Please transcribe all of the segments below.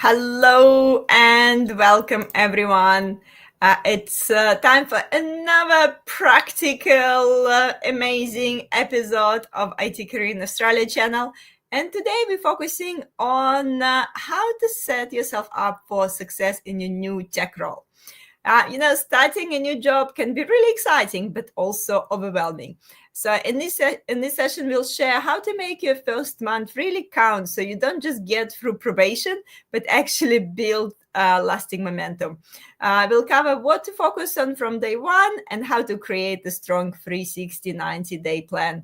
Hello and welcome everyone. It's time for another practical, amazing episode of IT Career in Australia channel. And today we're focusing on how to set yourself up for success in your new tech role. Starting a new job can be really exciting, but also overwhelming. So in this session, we'll share how to make your first month really count, so you don't just get through probation, but actually build lasting momentum. We'll cover what to focus on from day one and how to create a strong 360, 90-day plan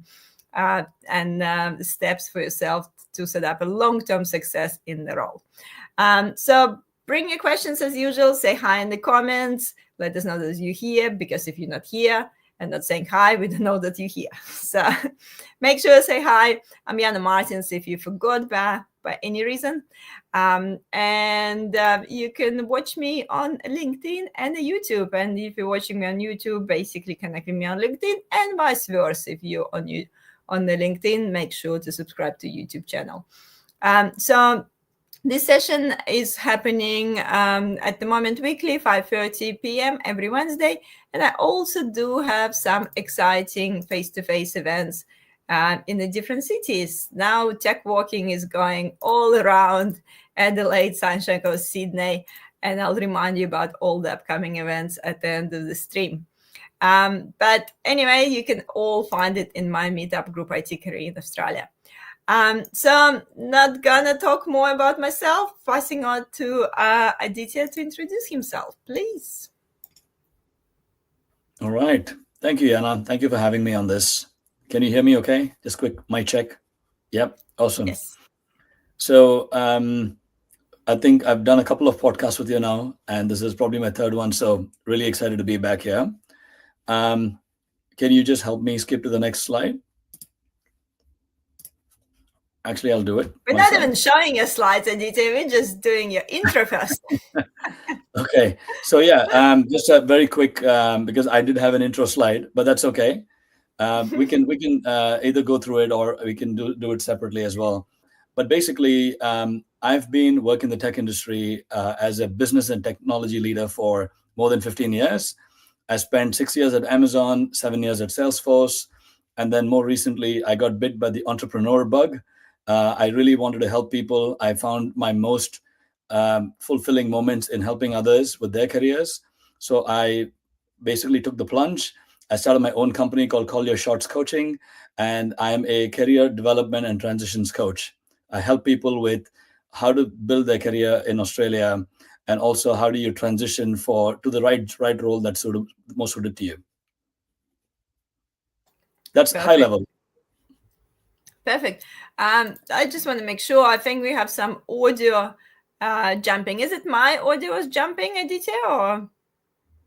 and steps for yourself to set up a long-term success in the role. So bring your questions as usual. Say hi in the comments. Let us know that you're here, because if you're not here and not saying hi, we don't know that you're here. So make sure to say hi. I'm Jana Martins if you forgot by any reason. And you can watch me on LinkedIn and YouTube. And if you're watching me on YouTube, basically connect with me on LinkedIn, and vice versa. If you're on the LinkedIn, make sure to subscribe to YouTube channel. So this session is happening at the moment weekly, 5:30 p.m. every Wednesday. And I also do have some exciting face-to-face events in the different cities. Now tech walking is going all around Adelaide, Sunshine Coast, Sydney. And I'll remind you about all the upcoming events at the end of the stream. But anyway, you can all find it in my meetup group, IT Career in Australia. So I'm not gonna talk more about myself, passing on to Aditya to introduce himself, please. All right. Thank you, Jana. Thank you for having me on this. Can you hear me okay? Just quick mic check. Yep. Awesome. Yes. So I think I've done a couple of podcasts with you now, and this is probably my third one. So really excited to be back here. Can you just help me skip to the next slide? Actually, I'll do it. We're not even showing your slides, Aditya. We're just doing your intro first. Okay. So yeah, just a very quick, because I did have an intro slide, but that's okay. We can either go through it or we can do it separately as well. But basically, I've been working in the tech industry as a business and technology leader for more than 15 years. I spent 6 years at Amazon, 7 years at Salesforce, and then more recently, I got bit by the entrepreneur bug. I really wanted to help people. I found my most fulfilling moments in helping others with their careers. So I basically took the plunge. I started my own company called Call Your Shots Coaching, and I am a career development and transitions coach. I help people with how to build their career in Australia, and also how do you transition to the right role that's most suited to you. That's Perfect. High level. Perfect. I just want to make sure. I think we have some audio jumping. Is it my audio is jumping, Aditya, or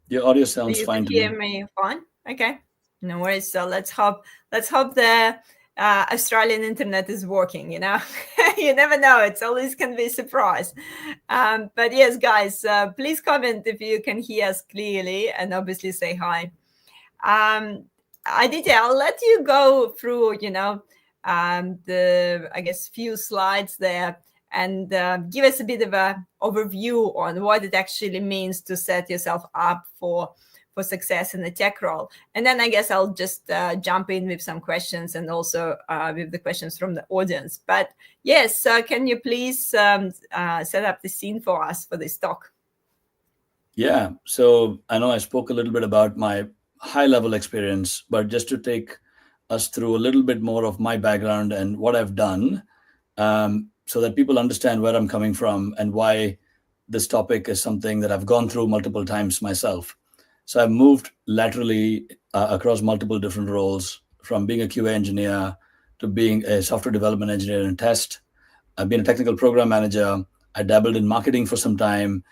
your audio sounds you fine can to hear me? me fine? Okay, no worries. So let's hope the Australian internet is working. You never know. It's always can be a surprise. But yes, guys, please comment if you can hear us clearly, and obviously say hi. Aditya, I'll let you go through, the, I guess, few slides there, and give us a bit of an overview on what it actually means to set yourself up for success in the tech role. And then I guess I'll just jump in with some questions, and also with the questions from the audience. But yes, can you please set up the scene for us for this talk? Yeah. So I know I spoke a little bit about my high-level experience, but just to take us through a little bit more of my background and what I've done, so that people understand where I'm coming from and why this topic is something that I've gone through multiple times myself. So I've moved laterally across multiple different roles, from being a QA engineer to being a software development engineer and test. I've been a technical program manager. I dabbled in marketing for some time,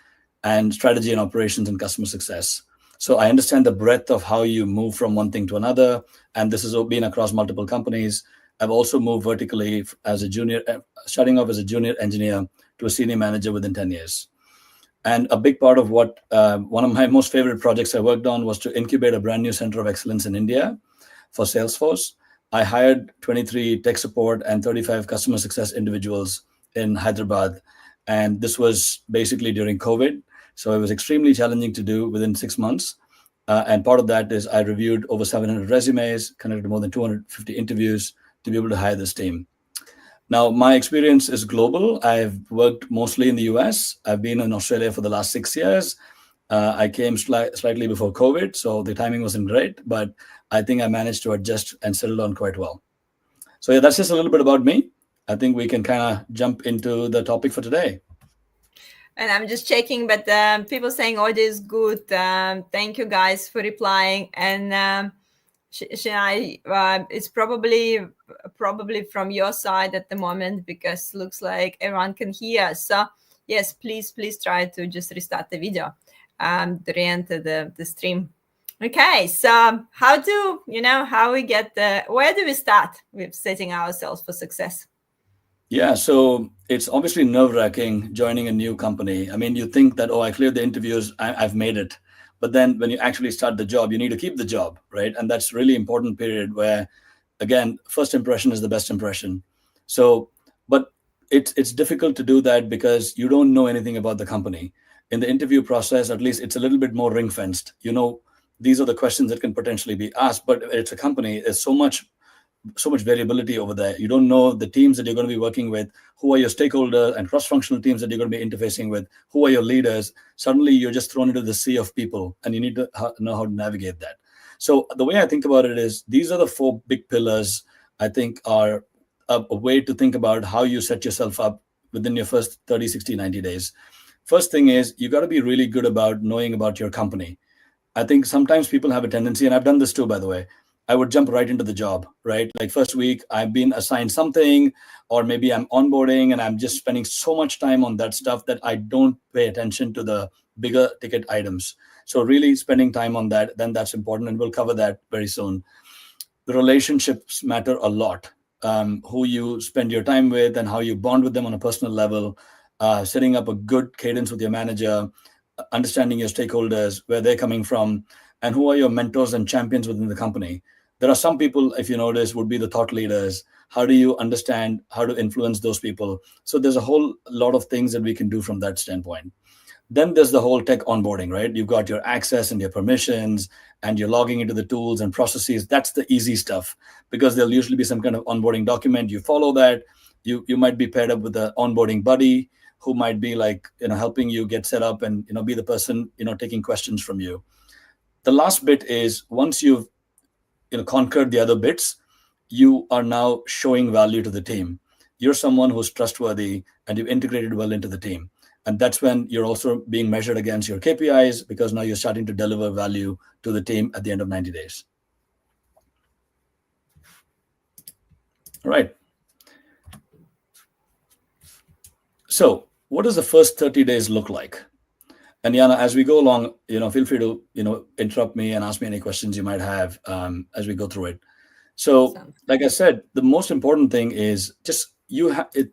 and strategy and operations and customer success. So I understand the breadth of how you move from one thing to another, and this has been across multiple companies. I've also moved vertically as a junior, starting off as a junior engineer to a senior manager within 10 years. And a big part of what one of my most favorite projects I worked on was to incubate a brand new center of excellence in India for Salesforce. I hired 23 tech support and 35 customer success individuals in Hyderabad. And this was basically during COVID. So it was extremely challenging to do within 6 months. And part of that is I reviewed over 700 resumes, conducted more than 250 interviews to be able to hire this team. Now, my experience is global. I've worked mostly in the US. I've been in Australia for the last 6 years. I came slightly before COVID, so the timing wasn't great, but I think I managed to adjust and settle on quite well. So, yeah, that's just a little bit about me. I think we can kind of jump into the topic for today. And I'm just checking, but people saying audio is good. Thank you guys for replying. And Shinai, it's probably from your side at the moment, because looks like everyone can hear us. So yes, please try to just restart the video to re-enter the stream. Okay, so how we get where do we start with setting ourselves for success? Yeah, so it's obviously nerve-wracking joining a new company. I mean, you think that, oh, I cleared the interviews, I've made it. But then when you actually start the job, you need to keep the job, right? And that's really important period where, again, first impression is the best impression. So, but it's difficult to do that because you don't know anything about the company. In the interview process, at least it's a little bit more ring-fenced. You know, these are the questions that can potentially be asked, but it's a company, there's so much variability over there. You don't know the teams that you're going to be working with, who are your stakeholders and cross-functional teams that you're going to be interfacing with, who are your leaders. Suddenly you're just thrown into the sea of people, and you need to know how to navigate that. So the way I think about it is these are the four big pillars I think are a way to think about how you set yourself up within your first 30, 60, 90 days. First thing is you got to be really good about knowing about your company. I think sometimes people have a tendency, and I've done this too, by the way. I would jump right into the job, right? Like first week, I've been assigned something, or maybe I'm onboarding and I'm just spending so much time on that stuff that I don't pay attention to the bigger ticket items. So really spending time on that, then that's important. And we'll cover that very soon. The relationships matter a lot. Who you spend your time with and how you bond with them on a personal level, setting up a good cadence with your manager, understanding your stakeholders, where they're coming from, and who are your mentors and champions within the company. There are some people, if you notice, would be the thought leaders. How do you understand how to influence those people? So there's a whole lot of things that we can do from that standpoint. Then there's the whole tech onboarding, right? You've got your access and your permissions, and you're logging into the tools and processes. That's the easy stuff, because there'll usually be some kind of onboarding document. You follow that. You might be paired up with an onboarding buddy who might be like, helping you get set up and, be the person, taking questions from you. The last bit is once you've, conquered the other bits, you are now showing value to the team. You're someone who's trustworthy and you've integrated well into the team. And that's when you're also being measured against your KPIs, because now you're starting to deliver value to the team at the end of 90 days. All right. So what does the first 30 days look like? And Yana, as we go along, feel free to, interrupt me and ask me any questions you might have as we go through it. So, like I said, the most important thing is just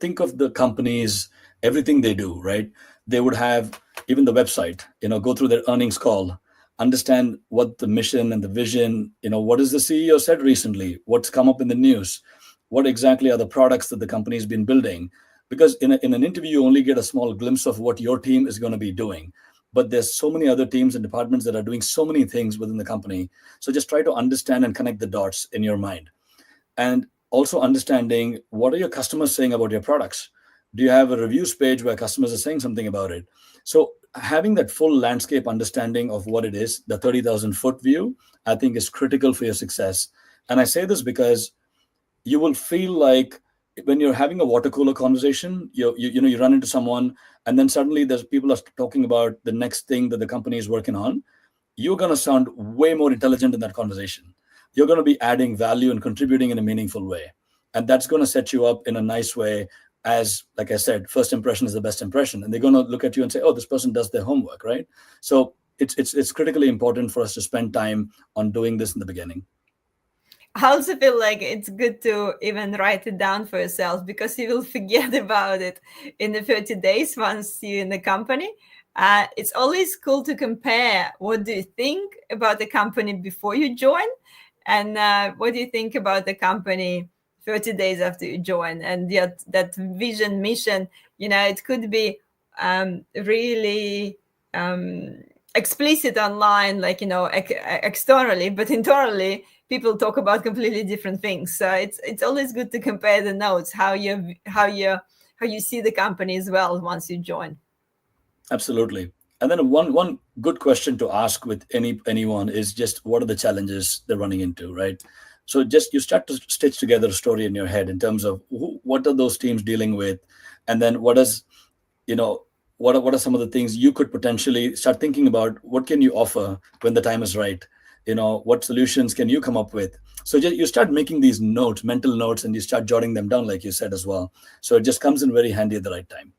think of the companies, everything they do, right? They would have even the website, go through their earnings call, understand what the mission and the vision, what has the CEO said recently, what's come up in the news, what exactly are the products that the company's been building. Because in an interview, you only get a small glimpse of what your team is going to be doing. But there's so many other teams and departments that are doing so many things within the company. So just try to understand and connect the dots in your mind. And also understanding, what are your customers saying about your products? Do you have a reviews page where customers are saying something about it? So having that full landscape understanding of what it is, the 30,000 foot view, I think is critical for your success. And I say this because you will feel like when you're having a water cooler conversation, you run into someone, and then suddenly there's people are talking about the next thing that the company is working on. You're going to sound way more intelligent in that conversation. You're going to be adding value and contributing in a meaningful way, and that's going to set you up in a nice way. As like I said, first impression is the best impression, and they're going to look at you and say, "Oh, this person does their homework," right? So it's critically important for us to spend time on doing this in the beginning. I also feel like it's good to even write it down for yourself, because you will forget about it in the 30 days once you're in the company. It's always cool to compare what do you think about the company before you join, and what do you think about the company 30 days after you join, and yet that vision, mission It could be really explicit online, like externally, but internally people talk about completely different things. So it's always good to compare the notes, how you see the company as well once you join. Absolutely. And then one good question to ask with anyone is just what are the challenges they're running into, right? So just you start to stitch together a story in your head in terms of what are those teams dealing with, and then you know what are some of the things you could potentially start thinking about. What can you offer when the time is right? What solutions can you come up with? So just you start making these notes, mental notes, and you start jotting them down, like you said as well. So it just comes in very handy at the right time.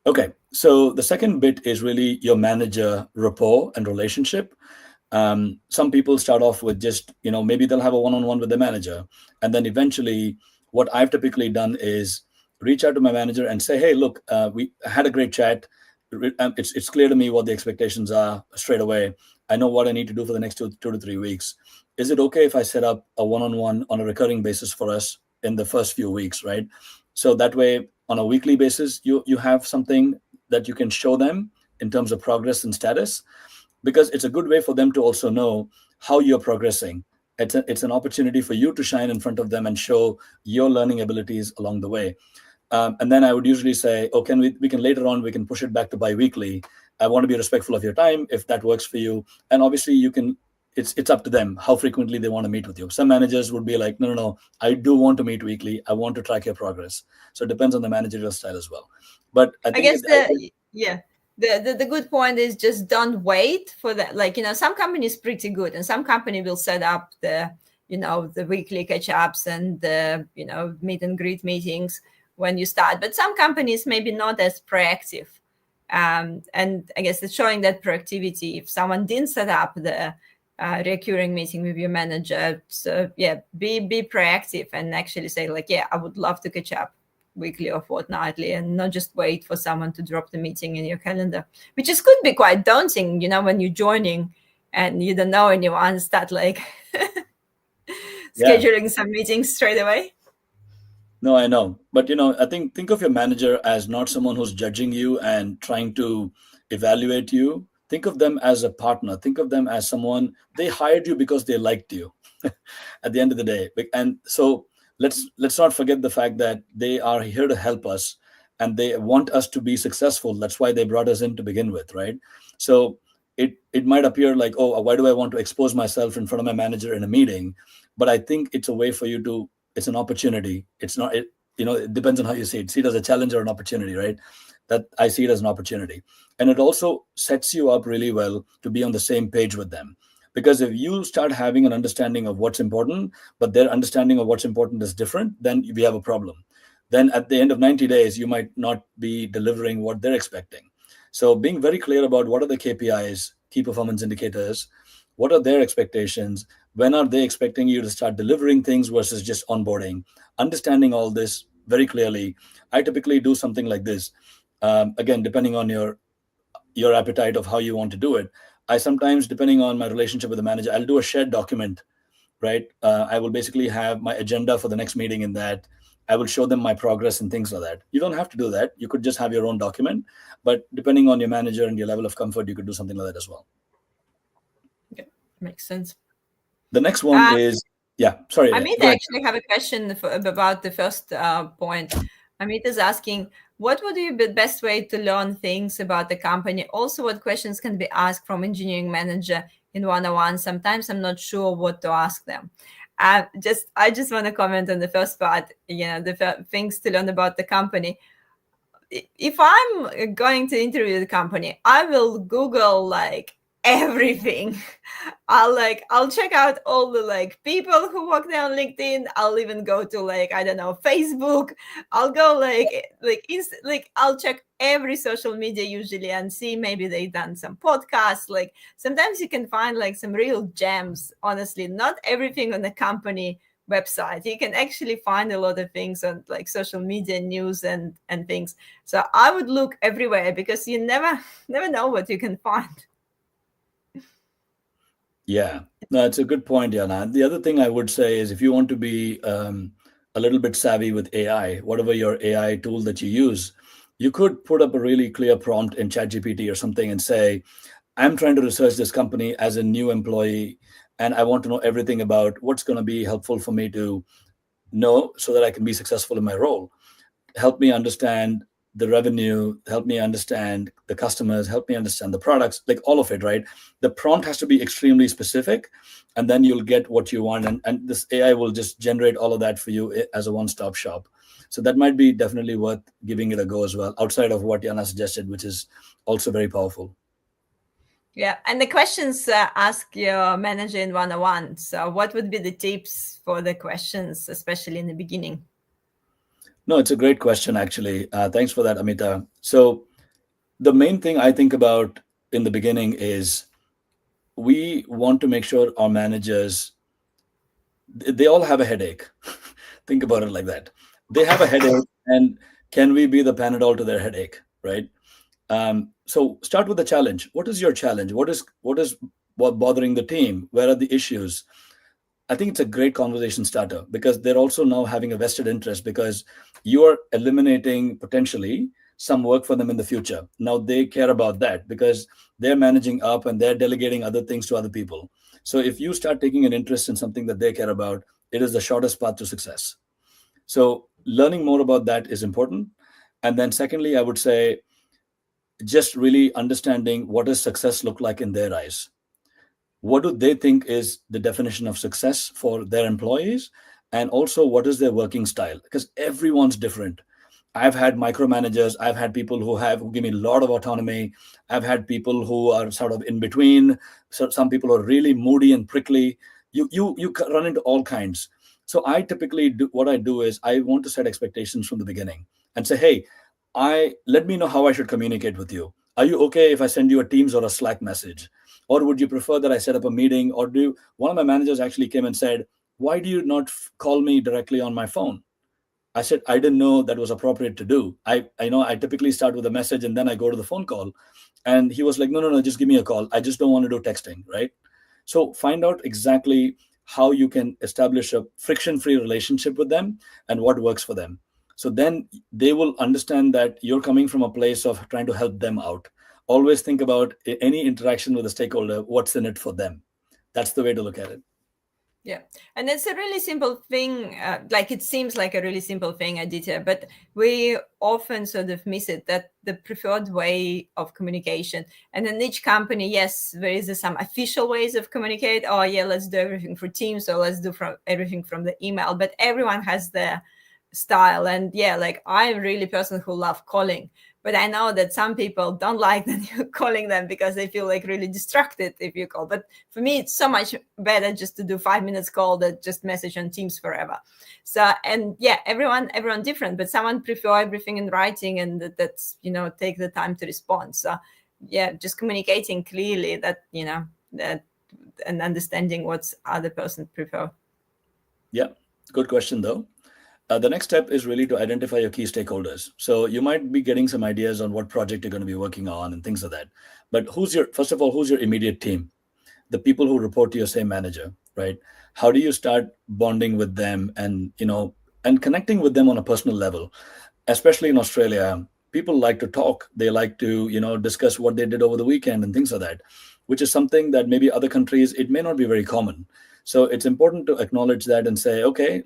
Okay, so the second bit is really your manager rapport and relationship. Some people start off with just, maybe they'll have a one-on-one with the manager. And then eventually, what I've typically done is reach out to my manager and say, hey, look, we had a great chat. It's clear to me what the expectations are straight away. I know what I need to do for the next 2 to 3 weeks. Is it okay if I set up a one-on-one on a recurring basis for us in the first few weeks, right? So that way, on a weekly basis, you have something that you can show them in terms of progress and status, because it's a good way for them to also know how you're progressing. It's an opportunity for you to shine in front of them and show your learning abilities along the way. And then I would usually say, oh, we can later on, we can push it back to bi-weekly. I want to be respectful of your time if that works for you. And obviously you can, it's up to them how frequently they want to meet with you. Some managers would be like, no, no, no, I do want to meet weekly. I want to track your progress. So it depends on the managerial style as well. But I I think guess the good point is just don't wait for that. Like, some companies pretty good, and some company will set up the weekly catch ups and the meet and greet meetings when you start. But some companies maybe not as proactive. And I guess it's showing that proactivity. If someone didn't set up the recurring meeting with your manager, so yeah, be proactive and actually say like, yeah, I would love to catch up weekly or fortnightly, and not just wait for someone to drop the meeting in your calendar, which is could be quite daunting, when you're joining and you don't know anyone, start like yeah. scheduling some meetings straight away. No, I know. But I think of your manager as not someone who's judging you and trying to evaluate you. Think of them as a partner. Think of them as someone, they hired you because they liked you at the end of the day. And so let's not forget the fact that they are here to help us and they want us to be successful. That's why they brought us in to begin with, right? So it might appear like, oh, why do I want to expose myself in front of my manager in a meeting? But I think it's a way for you to, it's an opportunity. It's not it, it depends on how you see it. See it as a challenge or an opportunity, right? That I see it as an opportunity. And it also sets you up really well to be on the same page with them. Because if you start having an understanding of what's important, but their understanding of what's important is different, then we have a problem. Then at the end of 90 days, you might not be delivering what they're expecting. So being very clear about what are the KPIs, key performance indicators, what are their expectations, when are they expecting you to start delivering things versus just onboarding, understanding all this very clearly. I typically do something like this. Again, depending on your appetite of how you want to do it. I sometimes, depending on my relationship with the manager, I'll do a shared document, right? I will basically have my agenda for the next meeting in that. I will show them my progress and things like that. You don't have to do that. You could just have your own document, but depending on your manager and your level of comfort, you could do something like that as well. Yeah, makes sense. The next one uh, is, yeah, sorry, I yeah, mean, go I ahead. actually have a question about the first point. Amit is asking, what would be the best way to learn things about the company? Also, what questions can be asked from engineering manager in one-on-one? Sometimes I'm not sure what to ask them. I just want to comment on the first part, the things to learn about the company. If I'm going to interview the company, I will Google like everything. I'll check out all the like people who work there on LinkedIn. I'll even go to like, I don't know, Facebook. I'll go like I'll check every social media usually and see maybe they've done some podcasts. Like sometimes you can find like some real gems. Honestly, not everything on the company website. You can actually find a lot of things on like social media news and things. So I would look everywhere because you never know what you can find. Yeah, no, it's a good point, Yana. The other thing I would say is if you want to be a little bit savvy with AI, whatever your AI tool that you use, you could put up a really clear prompt in ChatGPT or something and say, I'm trying to research this company as a new employee, and I want to know everything about what's going to be helpful for me to know so that I can be successful in my role. Help me understand the revenue, help me understand the customers, help me understand the products, like all of it, right? The prompt has to be extremely specific, and then you'll get what you want. And this AI will just generate all of that for you as a one-stop shop. So that might be definitely worth giving it a go as well, outside of what Yana suggested, which is also very powerful. Yeah, and the questions ask your manager in one-on-one. So, what would be the tips for the questions, especially in the beginning? No, it's a great question, actually. Thanks for that, Amita. So, the main thing I think about in the beginning is we want to make sure our managers, they all have a headache. Think about it like that. They have a headache, and can we be the Panadol to their headache, right? So start with the challenge. What is your challenge? What bothering the team? Where are the issues? I think it's a great conversation starter because they're also now having a vested interest because you are eliminating potentially some work for them in the future. Now they care about that because they're managing up and they're delegating other things to other people. So if you start taking an interest in something that they care about, it is the shortest path to success. So learning more about that is important. And then secondly, I would say just really understanding what does success look like in their eyes. What do they think is the definition of success for their employees, and also what is their working style, because everyone's different. I've had micromanagers, I've had people who give me a lot of autonomy, I've had people who are sort of in between. So some people are really moody and prickly. You run into all kinds. So I typically do, what I do is I want to set expectations from the beginning and say, hey, I let me know how I should communicate with you. Are you okay if I send you a Teams or a Slack message? Or would you prefer that I set up a meeting? Or one of my managers actually came and said, why do you not call me directly on my phone? I said, I didn't know that was appropriate to do. I know I typically start with a message and then I go to the phone call. And he was like, no, no, no, just give me a call. I just don't want to do texting, right? So find out exactly how you can establish a friction-free relationship with them and what works for them. So then they will understand that you're coming from a place of trying to help them out. Always think about any interaction with a stakeholder, what's in it for them. That's the way to look at it. Yeah, and it's a really simple thing. Like it seems like a really simple thing, Aditya, but we often sort of miss it, that the preferred way of communication. And in each company, yes, there is some official ways of communicate. Oh, yeah, let's do everything for Teams, or let's do everything from the email. But everyone has their style. And yeah, like I'm really a person who love calling, but I know that some people don't like that you're calling them because they feel like really distracted if you call. But for me, it's so much better just to do 5 minutes call than just message on Teams forever. So, and yeah, everyone different, but someone prefer everything in writing, and that's, take the time to respond. So yeah, just communicating clearly that, that, and understanding what's other person prefer. Yeah, good question though. The next step is really to identify your key stakeholders. So you might be getting some ideas on what project you're going to be working on and things like that. But first of all, who's your immediate team? The people who report to your same manager, right? How do you start bonding with them and connecting with them on a personal level? Especially in Australia, people like to talk. They like to, discuss what they did over the weekend and things like that, which is something that maybe other countries, it may not be very common. So it's important to acknowledge that and say, okay,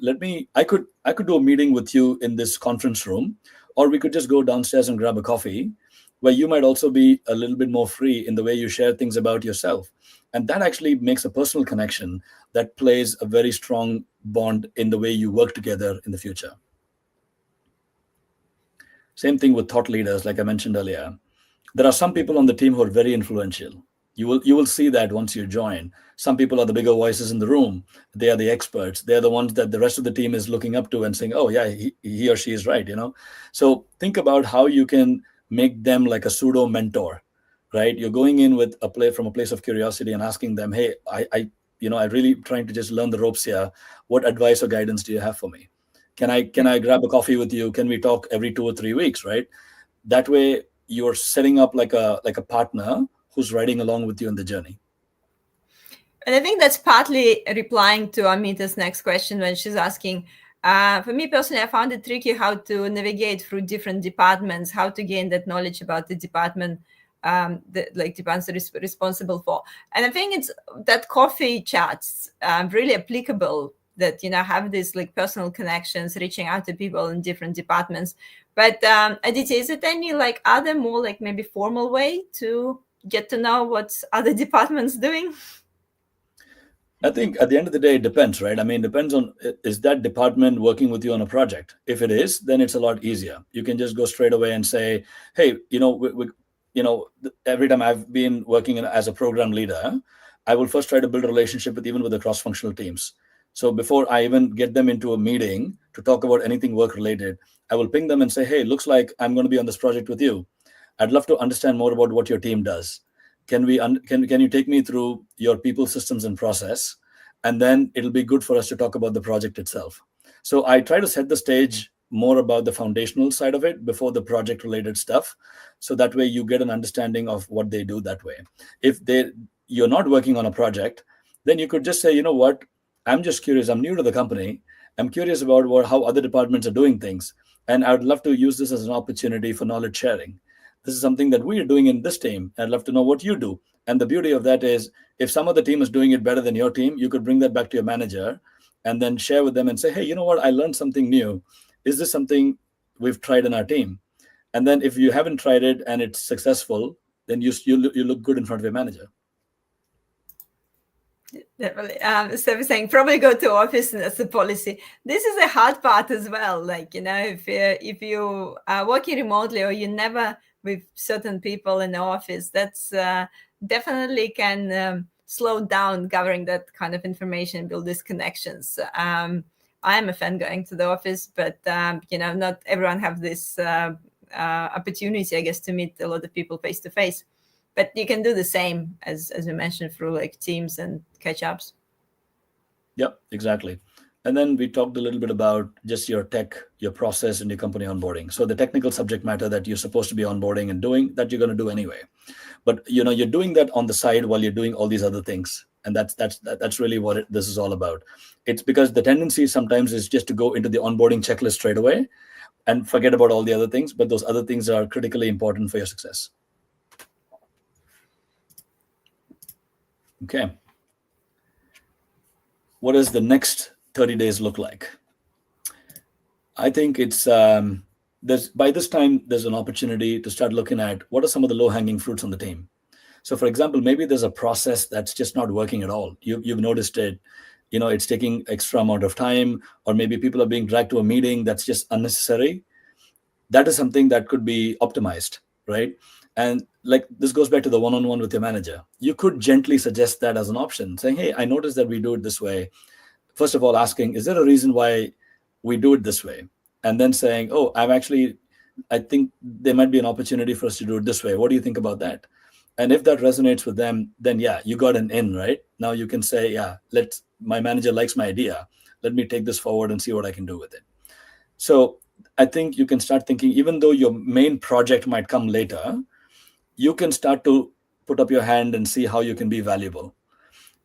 I could do a meeting with you in this conference room, or we could just go downstairs and grab a coffee, where you might also be a little bit more free in the way you share things about yourself. And that actually makes a personal connection that plays a very strong bond in the way you work together in the future. Same thing with thought leaders, like I mentioned earlier. There are some people on the team who are very influential. You will see that once you join. Some people are the bigger voices in the room. They are the experts. They are the ones that the rest of the team is looking up to and saying, "Oh yeah, he or she is right." So think about how you can make them like a pseudo mentor, right? You're going in with from a place of curiosity and asking them, "Hey, I really trying to just learn the ropes here. What advice or guidance do you have for me? Can I grab a coffee with you? Can we talk every 2 or 3 weeks?" Right? That way you're setting up like a partner who's riding along with you in the journey. And I think that's partly replying to Amita's next question when she's asking, For me personally, I found it tricky how to navigate through different departments, how to gain that knowledge about the department, like departments responsible for. And I think it's that coffee chats really applicable. That have these like personal connections, reaching out to people in different departments. But Aditya, is it any like other more like maybe formal way to get to know what other departments doing? I think at the end of the day, it depends, right? I mean, it depends on is that department working with you on a project? If it is, then it's a lot easier. You can just go straight away and say, hey, every time I've been working as a program leader, I will first try to build a relationship with even with the cross-functional teams. So before I even get them into a meeting to talk about anything work related, I will ping them and say, hey, looks like I'm going to be on this project with you. I'd love to understand more about what your team does. Can you take me through your people, systems, and process, and then it'll be good for us to talk about the project itself. So I try to set the stage more about the foundational side of it before the project related stuff, so that way you get an understanding of what they do that way. If you're not working on a project, then you could just say, you know what, I'm just curious, I'm new to the company, I'm curious about how other departments are doing things, and I would love to use this as an opportunity for knowledge sharing. This is something that we are doing in this team. I'd love to know what you do. And the beauty of that is, if some of the team is doing it better than your team, you could bring that back to your manager and then share with them and say, hey, you know what? I learned something new. Is this something we've tried in our team? And then if you haven't tried it and it's successful, then you look good in front of your manager. Definitely. So we're saying probably go to office, and that's the policy. This is a hard part as well. Like, if you are working remotely or you never with certain people in the office, that's definitely can slow down gathering that kind of information, build these connections. I am a fan going to the office, but not everyone have this opportunity, I guess, to meet a lot of people face to face. But you can do the same as we mentioned through like Teams and catch-ups. Yep, exactly. And then we talked a little bit about just your tech, your process, and your company onboarding. So the technical subject matter that you're supposed to be onboarding and doing, that you're going to do anyway. But you're doing that on the side while you're doing all these other things, and that's really what this is all about. It's because the tendency sometimes is just to go into the onboarding checklist straight away and forget about all the other things. But those other things are critically important for your success. Okay. What does the next 30 days look like? I think it's by this time there's an opportunity to start looking at what are some of the low-hanging fruits on the team. So, for example, maybe there's a process that's just not working at all. You've noticed it. It's taking extra amount of time, or maybe people are being dragged to a meeting that's just unnecessary. That is something that could be optimized, right? And like this goes back to the one-on-one with your manager. You could gently suggest that as an option, saying, hey, I noticed that we do it this way. First of all, asking, is there a reason why we do it this way? And then saying, oh, I think there might be an opportunity for us to do it this way. What do you think about that? And if that resonates with them, then yeah, you got an in, right? Now you can say, yeah, my manager likes my idea. Let me take this forward and see what I can do with it. So I think you can start thinking, even though your main project might come later, you can start to put up your hand and see how you can be valuable.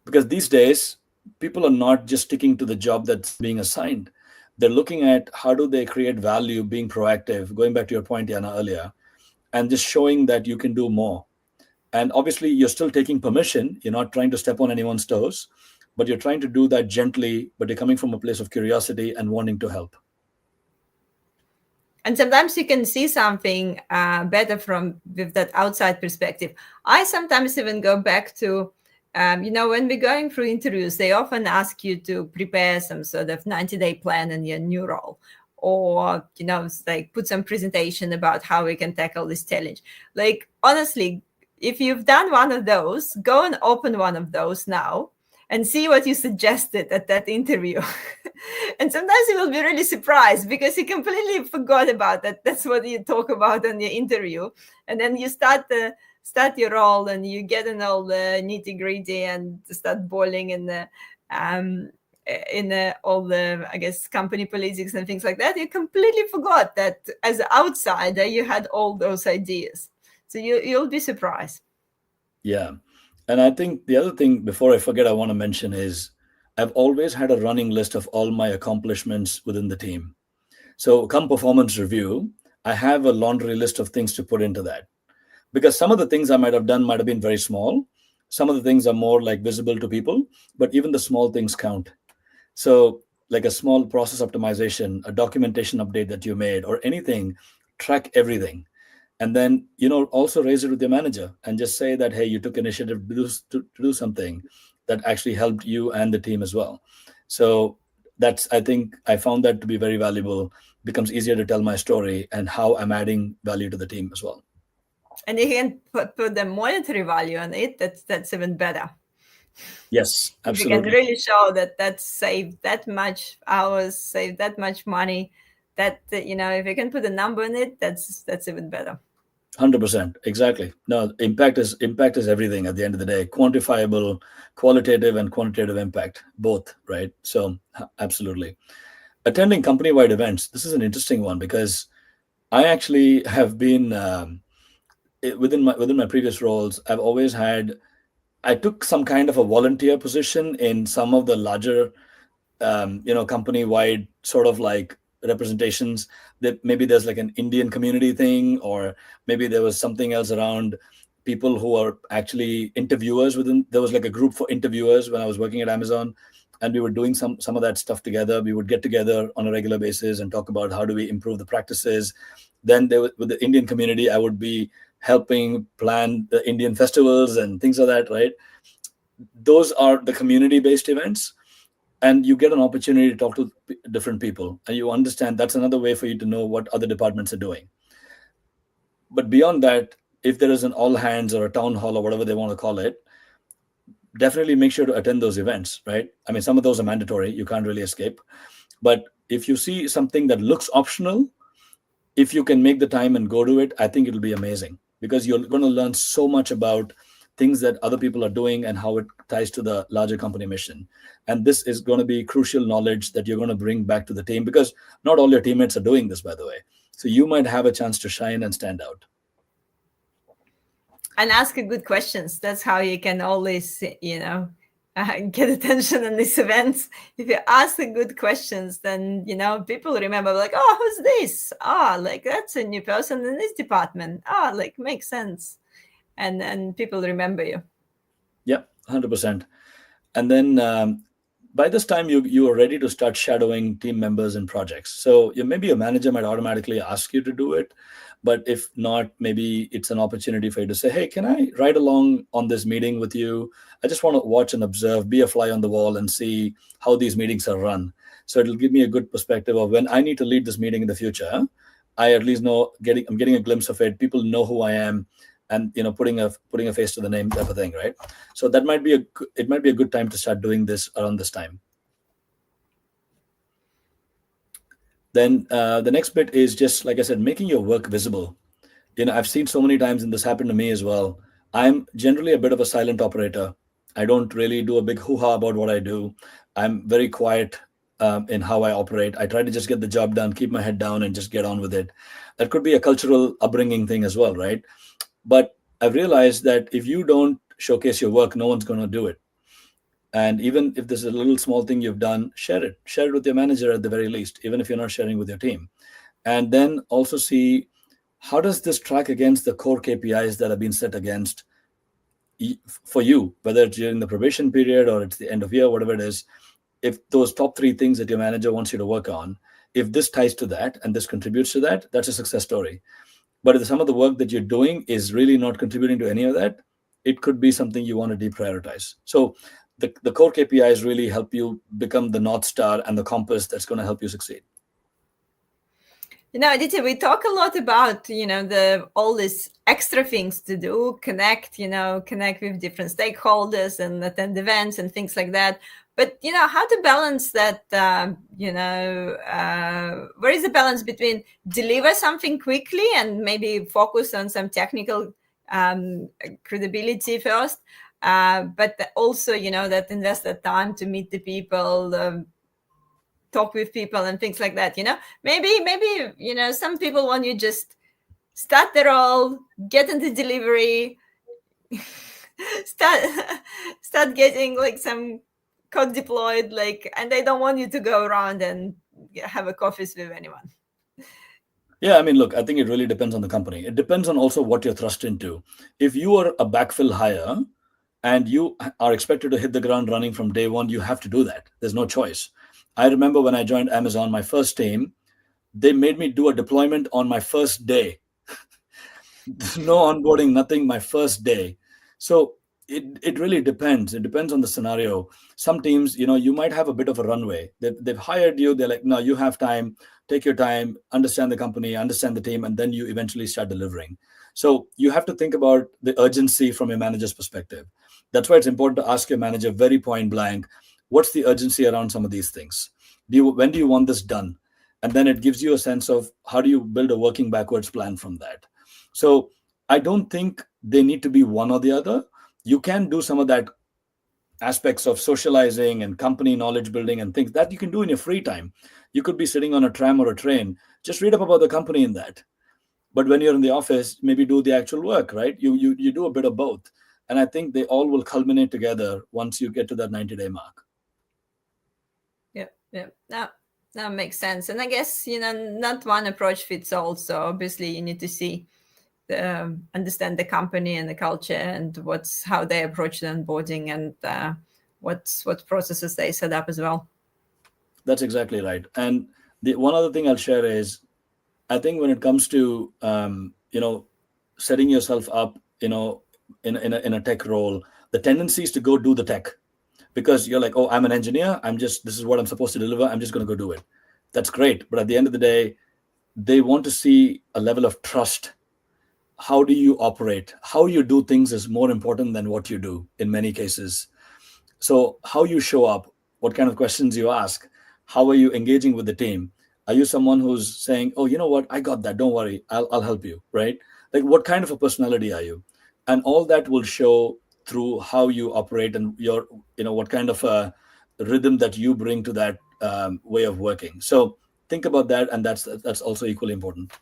Because these days, people are not just sticking to the job that's being assigned. They're looking at how do they create value, being proactive, going back to your point, Yana, earlier, and just showing that you can do more. And obviously, you're still taking permission. You're not trying to step on anyone's toes, but you're trying to do that gently, but you're coming from a place of curiosity and wanting to help. And sometimes you can see something better with that outside perspective. I sometimes even go back to, when we're going through interviews, they often ask you to prepare some sort of 90-day plan in your new role, or like put some presentation about how we can tackle this challenge. Like, honestly, if you've done one of those, go and open one of those now and see what you suggested at that interview. And sometimes you will be really surprised because you completely forgot about that. That's what you talk about in your interview. And then you start your role and you get in all the nitty gritty and start boiling in all the, I guess, company politics and things like that. You completely forgot that as an outsider, you had all those ideas. So you'll be surprised. Yeah. And I think the other thing, before I forget, I want to mention is I've always had a running list of all my accomplishments within the team. So, come performance review, I have a laundry list of things to put into that, because some of the things I might have done might have been very small. Some of the things are more like visible to people, but even the small things count. So, like a small process optimization, a documentation update that you made, or anything, track everything. And then, also raise it with your manager and just say that, hey, you took initiative to do something that actually helped you and the team as well. So, I think I found that to be very valuable. Becomes easier to tell my story and how I'm adding value to the team as well. And you can put the monetary value on it. That's even better. Yes, If you can absolutely. really show that that's saved that much hours, saved that much money, that if you can put a number on it, that's even better. 100%. Exactly. No, impact is everything at the end of the day. Quantifiable, qualitative and quantitative impact, both, right? So, absolutely. Attending company-wide events. This is an interesting one because I actually have been within my previous roles. I took some kind of a volunteer position in some of the larger company wide sort of like representations, that maybe there's like an Indian community thing, or maybe there was something else around people who are actually interviewers within. There was like a group for interviewers when I was working at Amazon, and we were doing some of that stuff together. We would get together on a regular basis and talk about how do we improve the practices. Then with the Indian community, I would be helping plan the Indian festivals and things like that, right? Those are the community based events, and you get an opportunity to talk to different people, and you understand. That's another way for you to know what other departments are doing. But beyond that, if there is an all hands or a town hall or whatever they want to call it, definitely make sure to attend those events, right? I mean, some of those are mandatory, you can't really escape. But if you see something that looks optional, if you can make the time and go to it, I think it'll be amazing, because you're going to learn so much about things that other people are doing and how it ties to the larger company mission. And this is going to be crucial knowledge that you're going to bring back to the team, because not all your teammates are doing this, by the way. So you might have a chance to shine and stand out. And ask good questions. That's how you can always, get attention in these events. If you ask the good questions, then people remember, like, oh, who's this? Ah, like that's a new person in this department. Ah, like makes sense, and people remember you. Yeah, 100%. And then by this time you are ready to start shadowing team members and projects. So maybe your manager might automatically ask you to do it, but if not, maybe it's an opportunity for you to say, hey, can I ride along on this meeting with you? I just want to watch and observe, be a fly on the wall, and see how these meetings are run. So it'll give me a good perspective of when I need to lead this meeting in the future. I at least know, I'm getting a glimpse of it. People know who I am, and putting a face to the name type of thing, right? So it might be a good time to start doing this around this time. Then the next bit is just like I said, making your work visible. I've seen so many times, and this happened to me as well. I'm generally a bit of a silent operator. I don't really do a big hoo-ha about what I do. I'm very quiet in how I operate. I try to just get the job done, keep my head down, and just get on with it. That could be a cultural upbringing thing as well, right? But I've realized that if you don't showcase your work, no one's going to do it. And even if there's a little small thing you've done, share it with your manager at the very least, even if you're not sharing with your team. And then also see, how does this track against the core KPIs that have been set against for you, whether it's during the probation period or it's the end of year, whatever it is. If those top three things that your manager wants you to work on, if this ties to that and this contributes to that, that's a success story. But if some of the work that you're doing is really not contributing to any of that, it could be something you want to deprioritize. So the core KPIs really help you become the North Star and the compass that's going to help you succeed. Aditya, we talk a lot about, the all these extra things to do, connect with different stakeholders and attend events and things like that. But, how to balance that, where is the balance between deliver something quickly and maybe focus on some technical credibility first, but also, that invest that time to meet the people, talk with people and things like that. Maybe some people want you just start the role, get into delivery, start start getting like some code deployed, like, and they don't want you to go around and have a coffees with anyone. Yeah, I mean, look, I think it really depends on the company. It depends on also what you're thrust into. If you are a backfill hire and you are expected to hit the ground running from day one, you have to do that. There's no choice. I remember when I joined Amazon, my first team, they made me do a deployment on my first day. No onboarding, nothing, my first day. So it really depends. It depends on the scenario. Some teams, you might have a bit of a runway. They've hired you. They're like, no, you have time. Take your time, understand the company, understand the team, and then you eventually start delivering. So you have to think about the urgency from your manager's perspective. That's why it's important to ask your manager very point blank, what's the urgency around some of these things? When do you want this done? And then it gives you a sense of how do you build a working backwards plan from that. So I don't think they need to be one or the other. You can do some of that aspects of socializing and company knowledge building and things that you can do in your free time. You could be sitting on a tram or a train, just read up about the company in that. But when you're in the office, maybe do the actual work, right? You do a bit of both. And I think they all will culminate together once you get to that 90-day mark. Yeah. That makes sense. And I guess, not one approach fits all. So obviously you need to see understand the company and the culture and how they approach the onboarding and what processes they set up as well. That's exactly right. And the one other thing I'll share is, I think when it comes to setting yourself up, in a tech role, the tendency is to go do the tech because you're like, oh, I'm an engineer. This is what I'm supposed to deliver. I'm just going to go do it. That's great. But at the end of the day, they want to see a level of trust. How do you operate? How you do things is more important than what you do in many cases. So how you show up, what kind of questions you ask, how are you engaging with the team? Are you someone who's saying, oh, you know what, I got that, don't worry, I'll help you, right? Like, what kind of a personality are you? And all that will show through how you operate and what kind of a rhythm that you bring to that way of working. So think about that, and that's also equally important.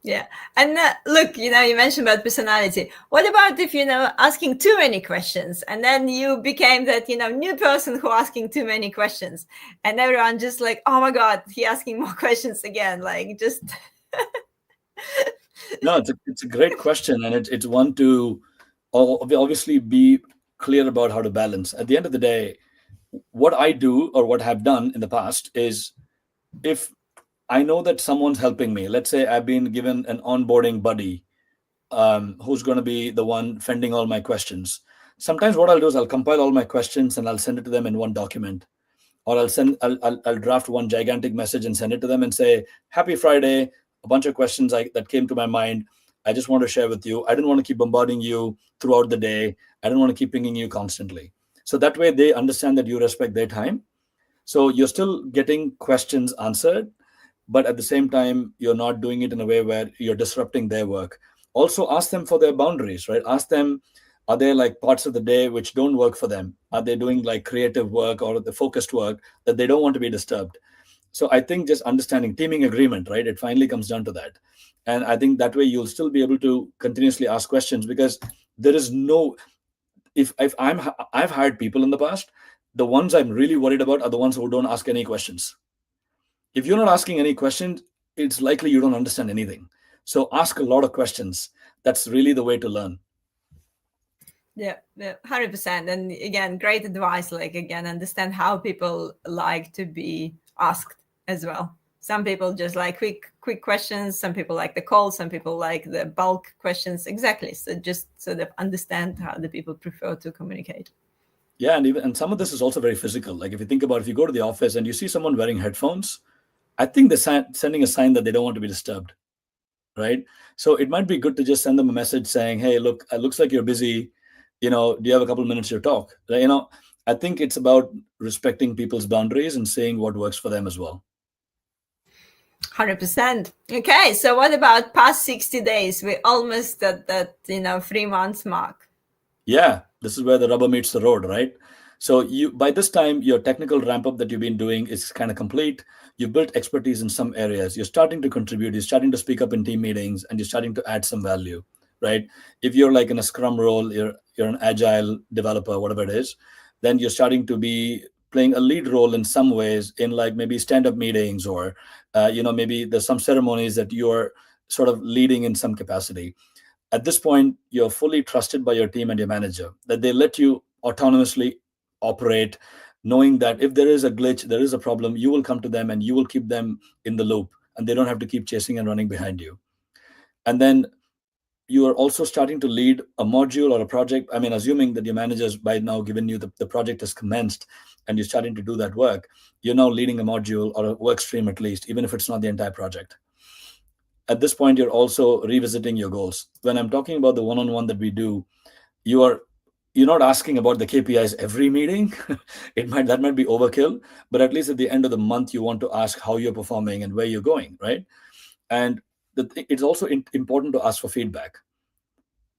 Yeah. And look, you mentioned about personality. What about if, asking too many questions and then you became that, new person who asking too many questions and everyone just like, oh my God, he asking more questions again. Like just. No, it's a great question. And it's one to obviously be clear about how to balance. At the end of the day, what I do or what I've done in the past is, if I know that someone's helping me, let's say I've been given an onboarding buddy who's going to be the one fending all my questions. Sometimes what I'll do is I'll compile all my questions and I'll send it to them in one document, or I'll draft one gigantic message and send it to them and say, "Happy Friday! A bunch of questions that came to my mind. I just want to share with you. I didn't want to keep bombarding you throughout the day. I didn't want to keep pinging you constantly." So that way they understand that you respect their time. So you're still getting questions answered, but at the same time, you're not doing it in a way where you're disrupting their work. Also, ask them for their boundaries, right? Ask them, are there like parts of the day which don't work for them? Are they doing like creative work or the focused work that they don't want to be disturbed? So I think just understanding teaming agreement, right? It finally comes down to that. And I think that way you'll still be able to continuously ask questions, because there is no, if I've hired people in the past, the ones I'm really worried about are the ones who don't ask any questions. If you're not asking any questions, it's likely you don't understand anything. So ask a lot of questions. That's really the way to learn. Yeah, 100%. And again, great advice. Like, again, understand how people like to be asked as well. Some people just like quick questions. Some people like the call. Some people like the bulk questions. Exactly. So just sort of understand how the people prefer to communicate. Yeah, and some of this is also very physical. Like, if you think about, if you go to the office and you see someone wearing headphones, I think they're sending a sign that they don't want to be disturbed, right? So it might be good to just send them a message saying, "Hey, look, it looks like you're busy. Do you have a couple of minutes to talk?" I think it's about respecting people's boundaries and seeing what works for them as well. 100%. Okay, so what about past 60 days? We're almost at that 3 months mark. Yeah, this is where the rubber meets the road, right? So by this time, your technical ramp up that you've been doing is kind of complete. You've built expertise in some areas. You're starting to contribute. You're starting to speak up in team meetings, and you're starting to add some value, right? If you're like in a Scrum role, you're an agile developer, whatever it is, then you're starting to be playing a lead role in some ways in like maybe stand-up meetings, or maybe there's some ceremonies that you're sort of leading in some capacity. At this point, you're fully trusted by your team and your manager, that they let you autonomously operate, knowing that if there is a glitch, there is a problem, you will come to them and you will keep them in the loop, and they don't have to keep chasing and running behind you. And then you are also starting to lead a module or a project. I mean, assuming that your managers by now given you the project has commenced and you're starting to do that work, you're now leading a module or a work stream at least, even if it's not the entire project. At this point, you're also revisiting your goals. When I'm talking about the one-on-one that we do, you are you're not asking about the KPIs every meeting. That might be overkill, but at least at the end of the month, you want to ask how you're performing and where you're going, right? And it's also important to ask for feedback.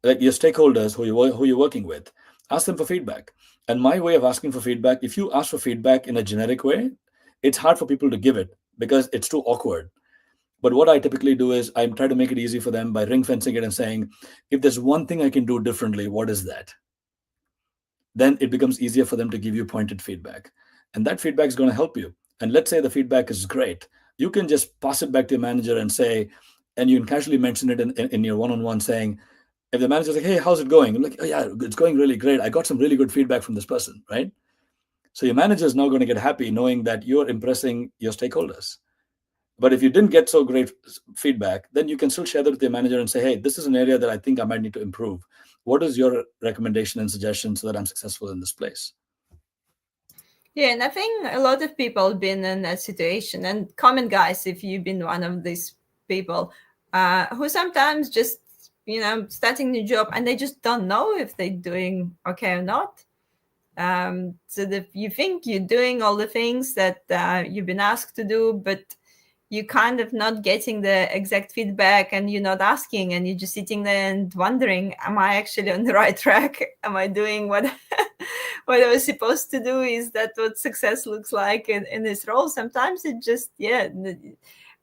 Like your stakeholders who you're working with, ask them for feedback. And my way of asking for feedback, if you ask for feedback in a generic way, it's hard for people to give it because it's too awkward. But what I typically do is I try to make it easy for them by ring fencing it and saying, if there's one thing I can do differently, what is that? Then it becomes easier for them to give you pointed feedback. And that feedback is going to help you. And let's say the feedback is great. You can just pass it back to your manager and say, and you can casually mention it in your one-on-one saying, if the manager's like, hey, how's it going? I'm like, oh yeah, it's going really great. I got some really good feedback from this person, right? So your manager is now going to get happy knowing that you're impressing your stakeholders. But if you didn't get so great feedback, then you can still share that with your manager and say, hey, this is an area that I think I might need to improve. What is your recommendation and suggestion so that I'm successful in this place? Yeah, and I think a lot of people have been in that situation. And comment, guys, if you've been one of these people who sometimes just, starting the job and they just don't know if they're doing okay or not. So that you think you're doing all the things that you've been asked to do, but you kind of not getting the exact feedback and you're not asking and you're just sitting there and wondering, am I actually on the right track? Am I doing what what I was supposed to do? Is that what success looks like in this role? Sometimes it just,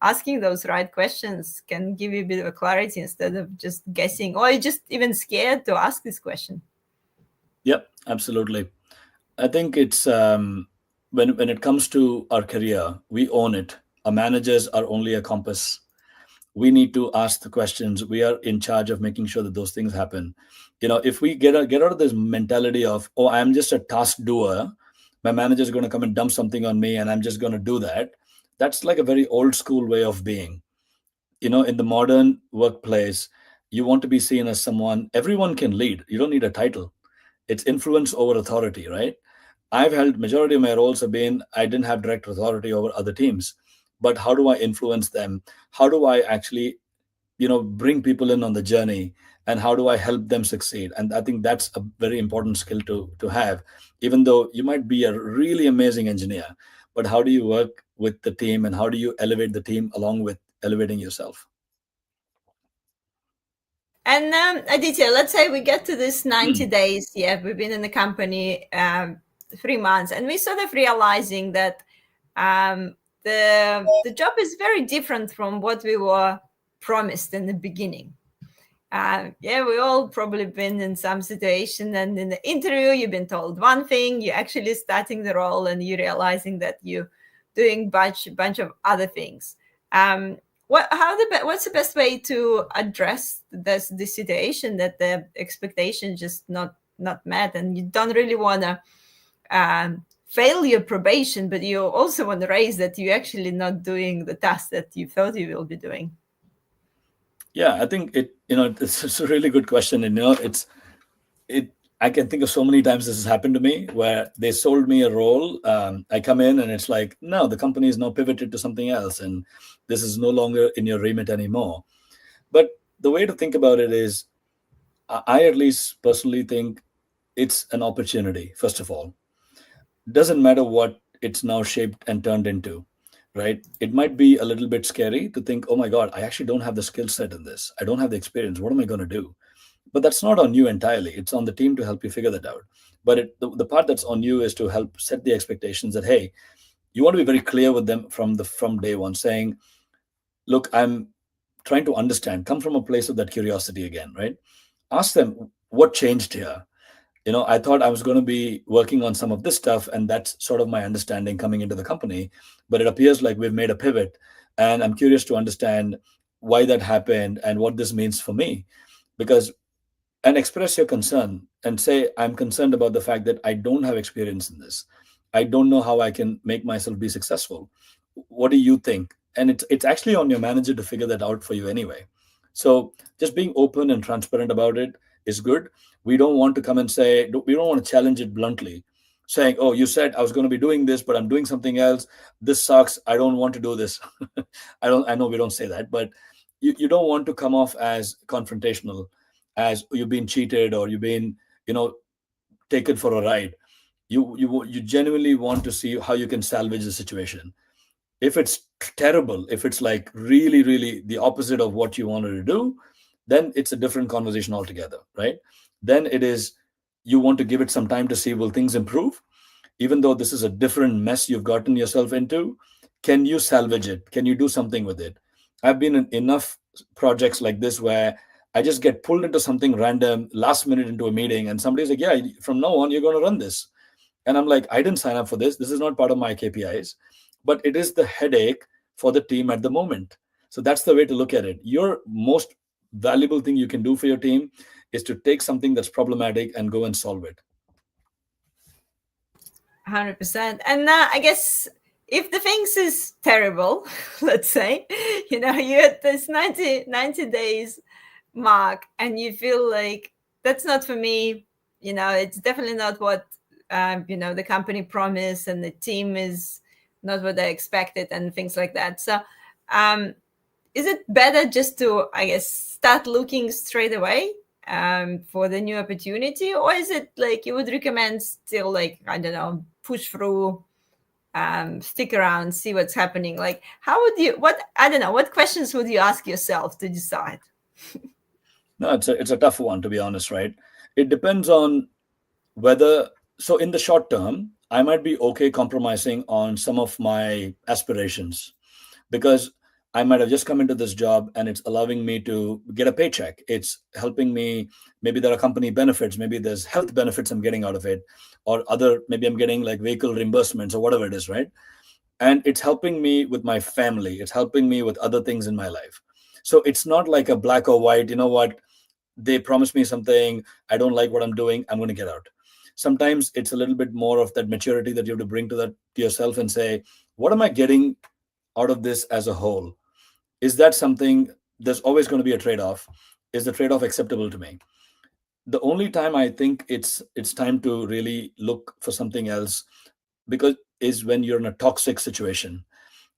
asking those right questions can give you a bit of a clarity instead of just guessing, or you're just even scared to ask this question. Yep, absolutely. I think it's when it comes to our career, we own it. Our managers are only a compass. We need to ask the questions. We are in charge of making sure that those things happen. If we get out of this mentality of, oh, I'm just a task doer, my manager is going to come and dump something on me and I'm just going to do that. That's like a very old school way of being. In the modern workplace, you want to be seen as someone everyone can lead. You don't need a title. It's influence over authority, right? I've held majority of my roles have been I didn't have direct authority over other teams, but how do I influence them? How do I actually, bring people in on the journey, and how do I help them succeed? And I think that's a very important skill to have. Even though you might be a really amazing engineer, but how do you work with the team, and how do you elevate the team along with elevating yourself? And Aditya, let's say we get to this 90 Hmm. days. Yeah, we've been in the company 3 months, and we sort of realizing that the job is very different from what we were promised in the beginning. Yeah, we all probably been in some situation, and in the interview, you've been told one thing, you're actually starting the role, and you're realizing that you're doing bunch of other things. What's the best way to address this situation that the expectation just not met, and you don't really want to fail your probation, but you also want to raise that you're actually not doing the task that you thought you will be doing? Yeah, I think it's a really good question, and it I can think of so many times this has happened to me where they sold me a role. I come in and it's like, no, the company is now pivoted to something else, and this is no longer in your remit anymore. But the way to think about it is, I at least personally think it's an opportunity. First of all, doesn't matter what it's now shaped and turned into, right? It might be a little bit scary to think, oh my God, I actually don't have the skill set in this. I don't have the experience. What am I going to do? But that's not on you entirely. It's on the team to help you figure that out. But the part that's on you is to help set the expectations that, hey, you want to be very clear with them from day one, saying, look, I'm trying to understand. Come from a place of that curiosity again, right? Ask them what changed here. I thought I was going to be working on some of this stuff, and that's sort of my understanding coming into the company. But it appears like we've made a pivot, and I'm curious to understand why that happened and what this means for me. Because and express your concern and say, I'm concerned about the fact that I don't have experience in this. I don't know how I can make myself be successful. What do you think? And it's actually on your manager to figure that out for you anyway. So just being open and transparent about it is good. We don't want to come and say, we don't want to challenge it bluntly, saying, oh, you said I was going to be doing this, but I'm doing something else. This sucks. I don't want to do this. I know we don't say that, but you don't want to come off as confrontational, as you've been cheated or you've been, you know, taken for a ride. You genuinely want to see how you can salvage the situation. If it's terrible, if it's like really, really the opposite of what you wanted to do, then it's a different conversation altogether, right? Then it is, you want to give it some time to see, will things improve? Even though this is a different mess you've gotten yourself into, can you salvage it? Can you do something with it? I've been in enough projects like this where I just get pulled into something random last minute into a meeting, and somebody's like, yeah, from now on, you're going to run this. And I'm like, I didn't sign up for this. This is not part of my KPIs, but it is the headache for the team at the moment. So that's the way to look at it. Your most valuable thing you can do for your team is to take something that's problematic and go and solve it. 100%. And I guess if the things is terrible, let's say, you had this 90 days mark and you feel like that's not for me, it's definitely not what, the company promised, and the team is not what they expected and things like that. So um, is it better just to, I guess, start looking straight away for the new opportunity, or is it like you would recommend still, like, I don't know, push through, stick around, see what's happening? Like, how would you, I don't know, what questions would you ask yourself to decide? No, it's a tough one, to be honest, right? It depends on whether, so in the short term, I might be okay compromising on some of my aspirations, because I might have just come into this job and it's allowing me to get a paycheck. It's helping me. Maybe there are company benefits, maybe there's health benefits I'm getting out of it, or other, maybe I'm getting like vehicle reimbursements or whatever it is, right? And it's helping me with my family, it's helping me with other things in my life. So it's not like a black or white, you know what, they promised me something, I don't like what I'm doing, I'm going to get out. Sometimes it's a little bit more of that maturity that you have to bring to that to yourself and say, what am I getting out of this as a whole? Is that something, there's always going to be a trade-off. Is the trade-off acceptable to me? The only time I think it's time to really look for something else, because is when you're in a toxic situation.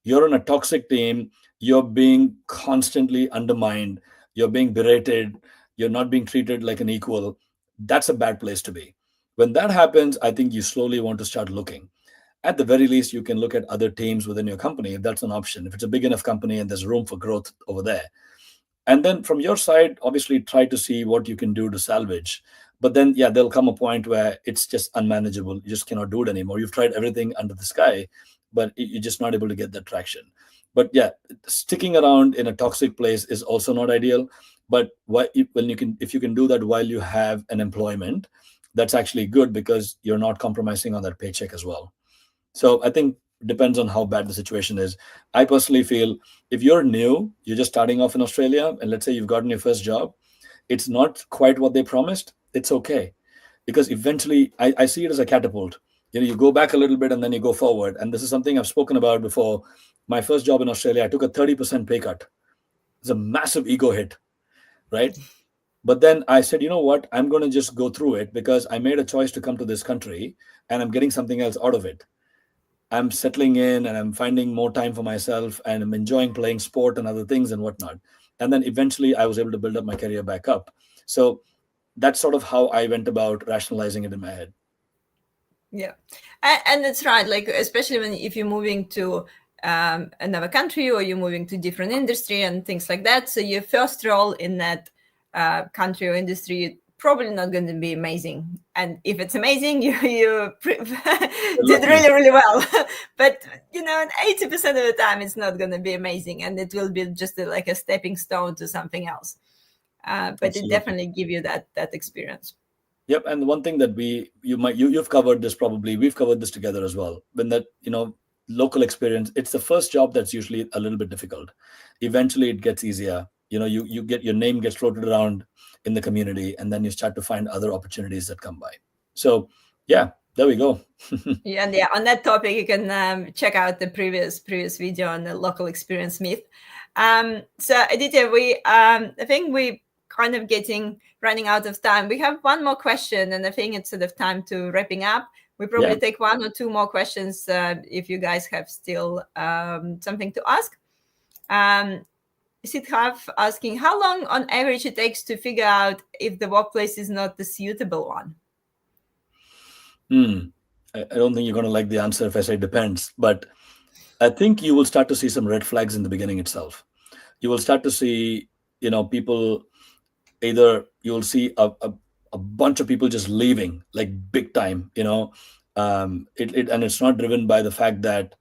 You're in a toxic team, you're being constantly undermined, you're being berated, you're not being treated like an equal. That's a bad place to be. When that happens, I think you slowly want to start looking. At the very least, you can look at other teams within your company if that's an option, if it's a big enough company and there's room for growth over there. And then from your side, obviously try to see what you can do to salvage. But then, yeah, there'll come a point where it's just unmanageable. You just cannot do it anymore. You've tried everything under the sky, but you're just not able to get that traction. But yeah, sticking around in a toxic place is also not ideal. But when you can, if you can do that while you have an employment, that's actually good, because you're not compromising on that paycheck as well. So I think it depends on how bad the situation is. I personally feel, if you're new, you're just starting off in Australia, and let's say you've gotten your first job, it's not quite what they promised, it's okay. Because eventually, I see it as a catapult. You go back a little bit and then you go forward. And this is something I've spoken about before. My first job in Australia, I took a 30% pay cut. It's a massive ego hit, right? But then I said, you know what? I'm going to just go through it, because I made a choice to come to this country and I'm getting something else out of it. I'm settling in and I'm finding more time for myself and I'm enjoying playing sport and other things and whatnot. And then eventually I was able to build up my career back up. So that's sort of how I went about rationalizing it in my head. Yeah, and that's right. Like, especially when, if you're moving to another country, or you're moving to different industry and things like that. So your first role in that country or industry probably not going to be amazing. And if it's amazing, you did Lucky. really, really well. But 80% of the time, it's not going to be amazing, and it will be just like a stepping stone to something else. But it Absolutely. definitely give you that experience. Yep, and one thing that you've covered this, probably we've covered this together as well. When that local experience, it's the first job that's usually a little bit difficult. Eventually, it gets easier. You get your name gets floated around in the community, and then you start to find other opportunities that come by. So, yeah, there we go. Yeah, and yeah, on that topic, you can check out the previous video on the local experience myth. So Aditya, I think we kind of running out of time. We have one more question, and I think it's sort of time to wrapping up. We probably Yeah. take one or two more questions if you guys have still something to ask. Sidharth asking, how long on average it takes to figure out if the workplace is not the suitable one? Hmm. I don't think you're going to like the answer if I say depends, but I think you will start to see some red flags in the beginning itself. You will start to see, people, either you'll see a bunch of people just leaving like big time, and it's not driven by the fact that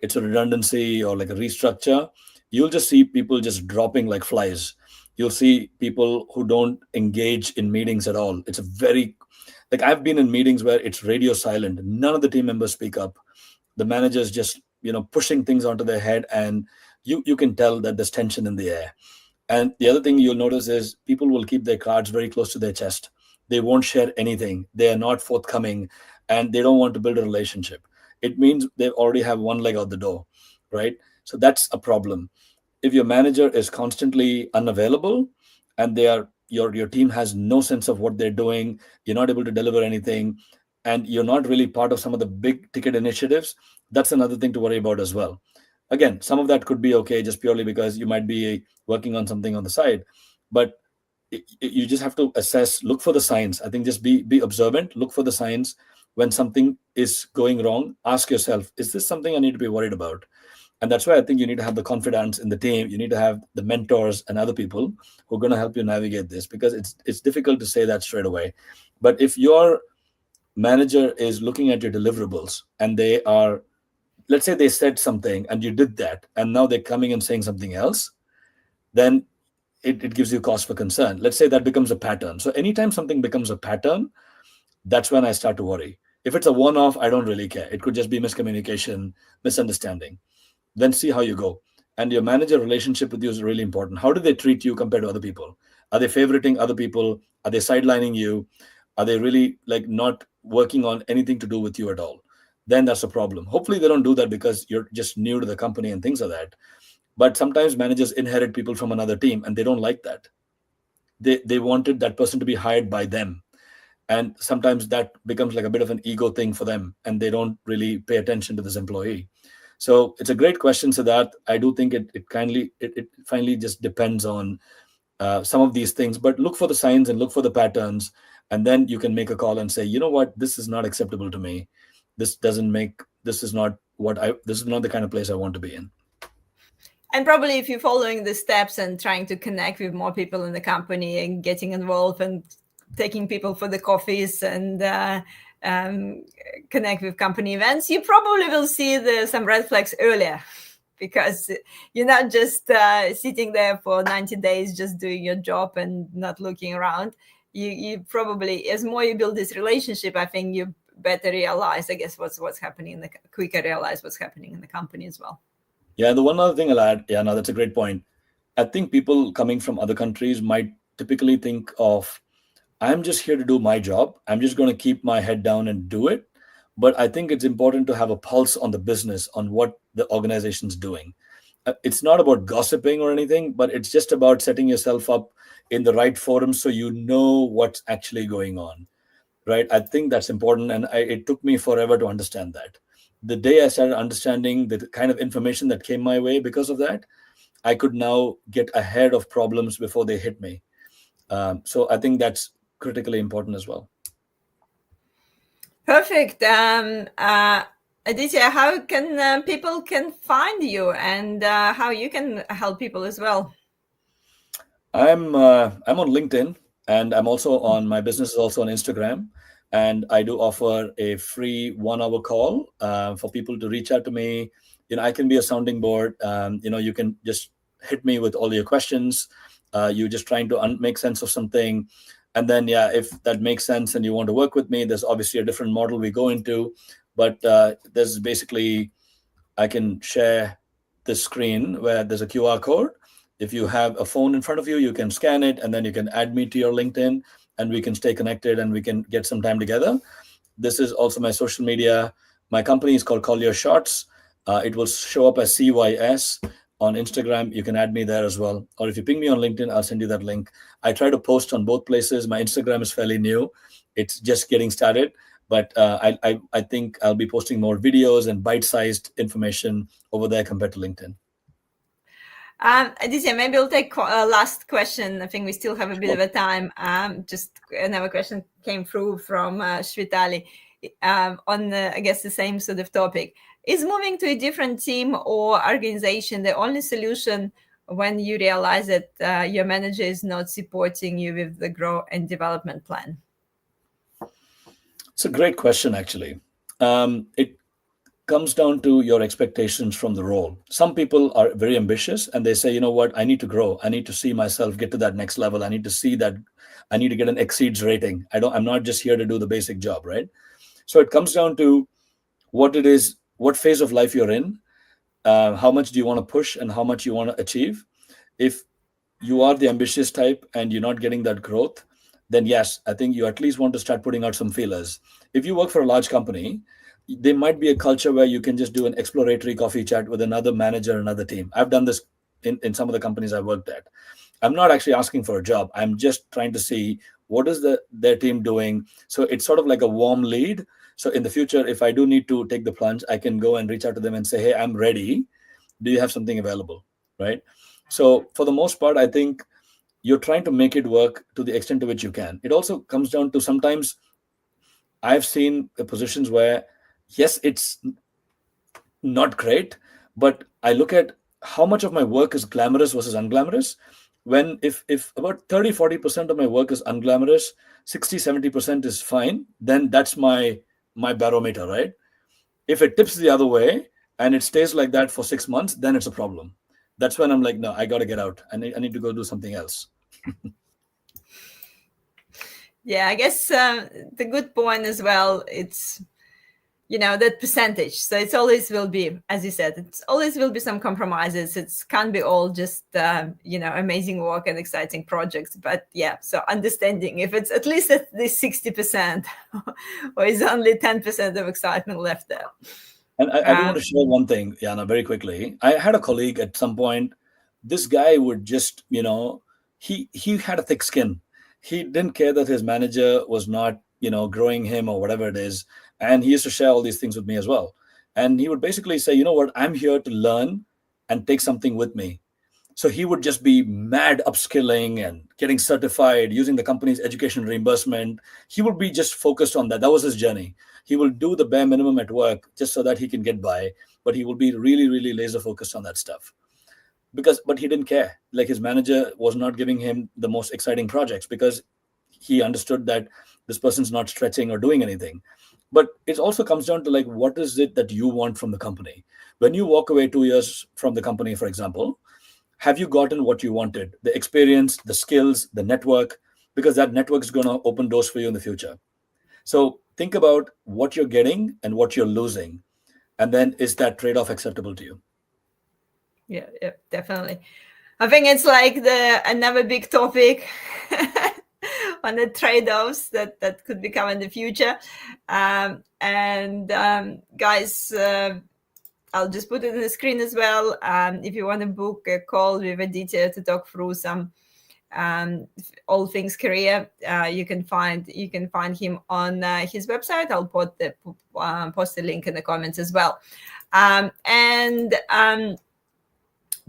it's a redundancy or like a restructure. You'll just see people just dropping like flies. You'll see people who don't engage in meetings at all. It's a very, like, I've been in meetings where it's radio silent, none of the team members speak up. The managers just pushing things onto their head, and you can tell that there's tension in the air. And the other thing you'll notice is people will keep their cards very close to their chest. They won't share anything. They are not forthcoming, and they don't want to build a relationship. It means they already have one leg out the door, right? So that's a problem. If your manager is constantly unavailable, and your team has no sense of what they're doing, you're not able to deliver anything, and you're not really part of some of the big ticket initiatives, that's another thing to worry about as well. Again, some of that could be okay just purely because you might be working on something on the side, but you just have to assess, look for the signs. I think just be observant, look for the signs. When something is going wrong, ask yourself, is this something I need to be worried about? And that's why I think you need to have the confidence in the team. You need to have the mentors and other people who are going to help you navigate this, because it's difficult to say that straight away. But if your manager is looking at your deliverables, and they are, let's say they said something and you did that, and now they're coming and saying something else, then it gives you cause for concern. Let's say that becomes a pattern. So anytime something becomes a pattern, that's when I start to worry. If it's a one off, I don't really care. It could just be miscommunication, misunderstanding. Then see how you go. And your manager relationship with you is really important. How do they treat you compared to other people? Are they favoriting other people? Are they sidelining you? Are they really like not working on anything to do with you at all? Then that's a problem. Hopefully they don't do that because you're just new to the company and things like that. But sometimes managers inherit people from another team, and they don't like that. They wanted that person to be hired by them, and sometimes that becomes like a bit of an ego thing for them, and they don't really pay attention to this employee. So it's a great question, Siddharth. I do think it finally just depends on some of these things, but look for the signs and look for the patterns, and then you can make a call and say, you know what, this is not acceptable to me. This is not this is not the kind of place I want to be in. And probably if you're following the steps and trying to connect with more people in the company and getting involved and taking people for the coffees and connect with company events, you probably will see some red flags earlier, because you're not just sitting there for 90 days just doing your job and not looking around. You probably, as more you build this relationship, I think you better realize, I guess, what's happening quicker realize what's happening in the company as well. Yeah, the one other thing I'll add, yeah, no, that's a great point. I think people coming from other countries might typically think of, I'm just here to do my job. I'm just going to keep my head down and do it. But I think it's important to have a pulse on the business, on what the organization's doing. It's not about gossiping or anything, but it's just about setting yourself up in the right forum so you know what's actually going on, right? I think that's important. And it took me forever to understand that. The day I started understanding the kind of information that came my way because of that, I could now get ahead of problems before they hit me. So I think that's critically important as well. Perfect. Aditya, how can people can find you, and how you can help people as well? I'm on LinkedIn, and I'm also on, my business is also on Instagram, and I do offer a free 1 hour call for people to reach out to me. I can be a sounding board. You can just hit me with all your questions. You're just trying to make sense of something. And then, yeah, if that makes sense and you want to work with me, there's obviously a different model we go into. But there's basically, I can share the screen where there's a QR code. If you have a phone in front of you, you can scan it and then you can add me to your LinkedIn and we can stay connected and we can get some time together. This is also my social media. My company is called Call Your Shots. It will show up as CYS on Instagram. You can add me there as well. Or if you ping me on LinkedIn, I'll send you that link. I try to post on both places. My Instagram is fairly new. It's just getting started. But I think I'll be posting more videos and bite-sized information over there compared to LinkedIn. Aditya, maybe I'll take a last question. I think we still have a bit of a time. Just another question came through from Shvitali on, I guess, the same sort of topic. Is moving to a different team or organization the only solution when you realize that your manager is not supporting you with the growth and development plan? It's a great question, actually. It comes down to your expectations from the role. Some people are very ambitious and they say, you know what, I need to grow. I need to see myself get to that next level. I need to see that I need to get an exceeds rating. I'm not just here to do the basic job, right? So it comes down to what it is, what phase of life you're in, how much do you want to push and how much you want to achieve. If you are the ambitious type and you're not getting that growth, then yes, I think you at least want to start putting out some feelers. If you work for a large company, there might be a culture where you can just do an exploratory coffee chat with another manager, another team. I've done this in some of the companies I worked at. I'm not actually asking for a job. I'm just trying to see what is their team doing. So it's sort of like a warm lead. So in the future, if I do need to take the plunge, I can go and reach out to them and say, hey, I'm ready. Do you have something available? Right? So for the most part, I think you're trying to make it work to the extent to which you can. It also comes down to sometimes I've seen positions where, yes, it's not great, but I look at how much of my work is glamorous versus unglamorous. When if about 30-40% of my work is unglamorous, 60-70% is fine, then that's my barometer, right? If it tips the other way and it stays like that for 6 months, then it's a problem. That's when I'm like, no, I got to get out. I need to go do something else. Yeah, I guess the good point as well, it's, that percentage. So it's always will be, as you said, it's always will be some compromises. It can't be all just, amazing work and exciting projects. But yeah, so understanding if it's at least 60% or is only 10% of excitement left there. And I do want to share one thing, Yana, very quickly. I had a colleague at some point. This guy would just, he had a thick skin. He didn't care that his manager was not, growing him or whatever it is. And he used to share all these things with me as well. And he would basically say, you know what, I'm here to learn and take something with me. So he would just be mad upskilling and getting certified, using the company's education reimbursement. He would be just focused on that. That was his journey. He will do the bare minimum at work just so that he can get by, but he will be really, really laser focused on that stuff. But he didn't care. Like, his manager was not giving him the most exciting projects because he understood that this person's not stretching or doing anything. But it also comes down to, like, what is it that you want from the company? When you walk away 2 years from the company, for example, have you gotten what you wanted? The experience, the skills, the network, because that network is going to open doors for you in the future. So think about what you're getting and what you're losing. And then, is that trade-off acceptable to you? Yeah, definitely. I think it's like another big topic on the trade-offs that could become in the future. Guys, I'll just put it on the screen as well. If you want to book a call with Aditya to talk through some all things career, you can find him on his website. I'll put post the link in the comments as well.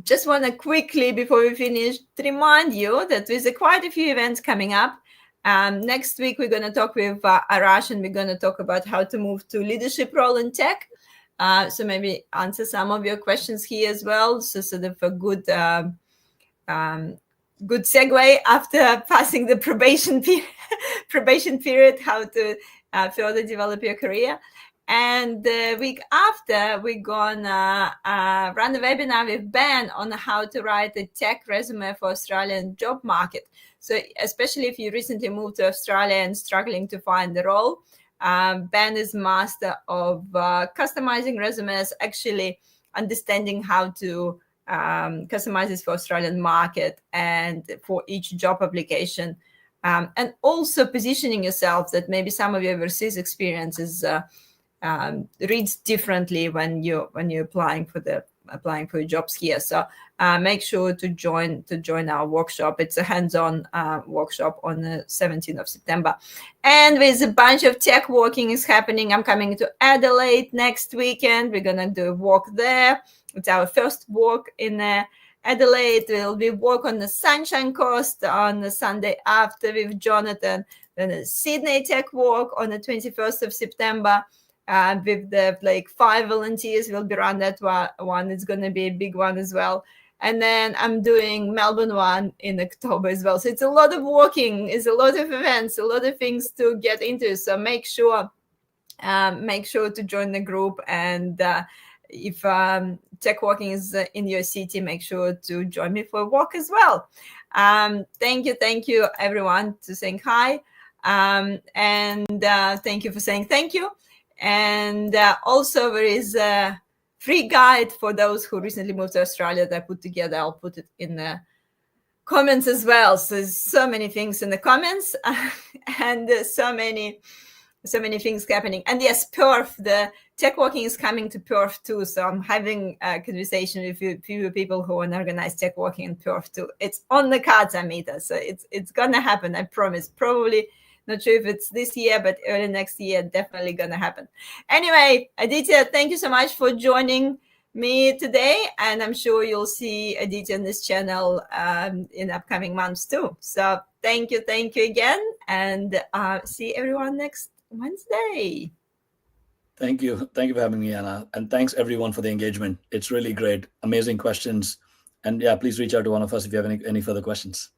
Just want to quickly, before we finish, to remind you that there's quite a few events coming up. Next week, we're going to talk with Arash, and we're going to talk about how to move to leadership role in tech. So maybe answer some of your questions here as well. So sort of a good segue after passing the probation period, how to further develop your career. And the week after, we're gonna run a webinar with Ben on how to write a tech resume for Australian job market. So especially if you recently moved to Australia and struggling to find the role, Ben is master of customizing resumes, actually understanding how to customize this for Australian market and for each job application. And also positioning yourself that maybe some of your overseas experience is reads differently when you're applying for jobs here. So make sure to join our workshop. It's a hands-on workshop on the 17th of September. And with a bunch of tech walking is happening. I'm coming to Adelaide next weekend. We're gonna do a walk there. It's our first walk in Adelaide. Will be walk on the Sunshine Coast on the Sunday after with Jonathan. Then a Sydney Tech Walk on the 21st of September. With the 5 volunteers will be run that one. It's going to be a big one as well. And then I'm doing Melbourne one in October as well. So it's a lot of walking, it's a lot of events, a lot of things to get into. So make sure to join the group. And if tech walking is in your city, make sure to join me for a walk as well. Thank you everyone to saying hi. And thank you for saying thank you. And also there is a free guide for those who recently moved to Australia that I put together. I'll put it in the comments as well. So there's so many things in the comments and so many things happening. And yes, Perth, the tech walking is coming to Perth too. So I'm having a conversation with a few people who want to organize tech walking in Perth too. It's on the cards, Amita. So it's gonna happen, I promise. Probably not sure if it's this year, but early next year, definitely gonna happen. Anyway, Aditya, thank you so much for joining me today, and I'm sure you'll see Aditya on this channel in upcoming months too. So thank you again, and see everyone next Wednesday. Thank you for having me, Anna, and thanks everyone for the engagement. It's really great, amazing questions, and yeah, please reach out to one of us if you have any further questions.